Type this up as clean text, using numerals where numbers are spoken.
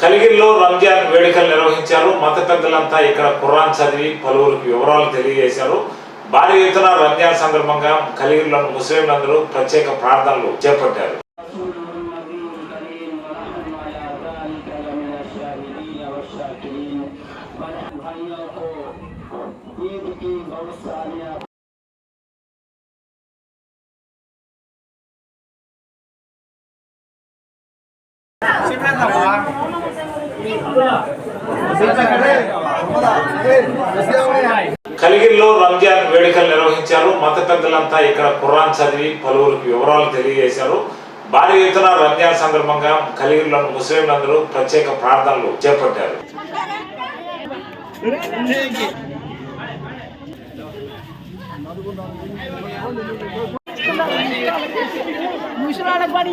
కలిగిరిలో రంజాన్ వేడుకలు నిర్వహించారు. మత పెద్దలంతా ఇక్కడ ఖురాన్ చదివి పలువురికి వివరాలు తెలియజేశారు. భారీ ఎత్తున రంజాన్ సందర్భంగా కలిగిరిలోని ముస్లింలందరూ ప్రత్యేక ప్రార్థనలు చేపట్టారు. కలిగిరిలో రంజాన్ వేడుకలు నిర్వహించారు. మత పెద్దలంతా ఇక్కడ ఖురాన్ చదివి పలువురికి వివరాలు తెలియజేశారు. భారీ ఎత్తున రంజాన్ సందర్భంగా కలిగిరిలోని ముస్లింలందరూ ప్రత్యేక ప్రార్థనలు చేపట్టారు. ముసలాళ్ళ పని